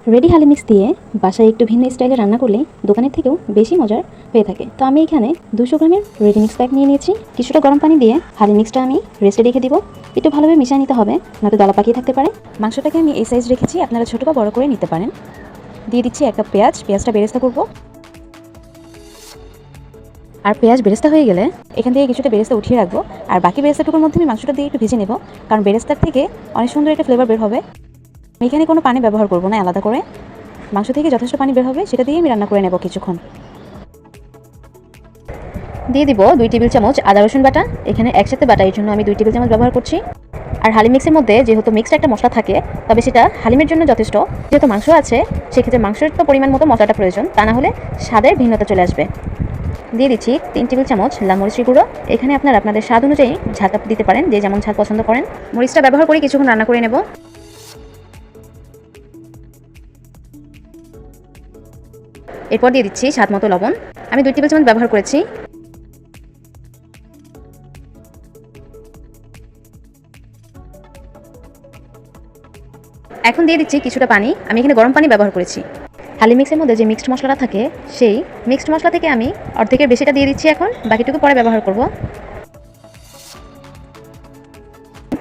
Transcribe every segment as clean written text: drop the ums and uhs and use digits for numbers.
Ready হালি mix দিয়ে বাসায় একটু ভিন্ন স্টাইলে রান্না করলে দোকানের থেকেও বেশি মজার হয়ে থাকে। তো আমি এখানে 200 গ্রামের রেডি মিক্স প্যাক নিয়ে নিয়েছি। কিছুটা গরম পানি দিয়ে হালি মিক্সটা আমি রেস্টে রেখে দিব। একটু ভালোভাবে মিশিয়ে নিতে হবে, নয়তো দলা পাকিয়ে থাকতে পারে। মাংসটাকে আমি এই সাইজ রেখেছি, আপনারা ছোটো বা বড় করে নিতে পারেন। দিয়ে দিচ্ছি 1 কাপ পেঁয়াজ। পেঁয়াজটা বেরেস্তা করব। আর পেঁয়াজ বেরেস্তা হয়ে গেলে এখান থেকে কিছুটা বেরেস্তা উঠিয়ে রাখবো। আর বাকি বেরেস্তাটুকুর মধ্যে আমি মাংসটা দিয়ে একটু ভেজে নেব, কারণ বেরেস্তার থেকে অনেক সুন্দর একটা ফ্লেভার বের হবে। আমি এখানে কোনো পানি ব্যবহার করব না আলাদা করে। মাংস থেকে যথেষ্ট পানি বের হবে, সেটা দিয়ে আমি রান্না করে নেব কিছুক্ষণ। দিয়ে দিব 2 টেবিল চামচ আদা রসুন বাটা। এখানে একসাথে বাটা, এই জন্য আমি 2 টেবিল চামচ ব্যবহার করছি। আর হালিম মিক্সের মধ্যে যেহেতু মিক্সড একটা মশলা থাকে, তবে সেটা হালিমের জন্য যথেষ্ট। যেহেতু মাংস আছে, সেক্ষেত্রে মাংসের তো পরিমাণ মতো মশলাটা প্রয়োজন, তা না হলে স্বাদের ভিন্নতা চলে আসবে। দিয়ে দিচ্ছি 3 টেবিল চামচ লাল মরিচের গুঁড়ো। এখানে আপনারা আপনাদের স্বাদ অনুযায়ী ঝালটা দিতে পারেন, যে যেমন ঝাল পছন্দ করেন। মরিচটা ব্যবহার করে কিছুক্ষণ রান্না করে নেব। এরপর দিয়ে দিচ্ছি স্বাদ মতো লবণ। আমি 2 টেবিল চামচ ব্যবহার করেছি। এখন দিয়ে দিচ্ছি কিছুটা পানি। আমি এখানে গরম পানি ব্যবহার করেছি। হালি মিক্সের মধ্যে যে মিক্সড মশলাটা থাকে, সেই মিক্সড মশলা থেকে আমি অর্ধেকের বেশিটা দিয়ে দিচ্ছি। এখন বাকিটুকু পরে ব্যবহার করব।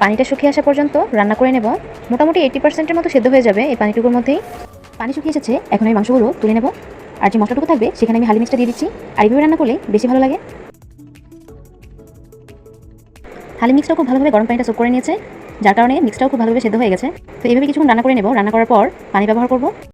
পানিটা শুকিয়ে আসা পর্যন্ত রান্না করে নেব। মোটামুটি 80% মতো সেদ্ধ হয়ে যাবে এই পানিটুকুর মধ্যেই। পানি শুকিয়ে এসেছে, এখন এই মাংসগুলো তুলে নেব। আর যে মশলাটুকু থাকবে সেখানে আমি হালি মিক্সটা দিয়ে দিচ্ছি। আর এইভাবে রান্না করলে বেশি ভালো লাগে। হালি মিক্সটাও খুব ভালোভাবে গরম পানিটা সোক করে নিয়েছে, যার কারণে মিক্সটাও খুব ভালোভাবে সেদ্ধ হয়ে গেছে। তো এইভাবে কিছুক্ষণ রান্না করে নেব। রান্না করার পর পানি ব্যবহার করব।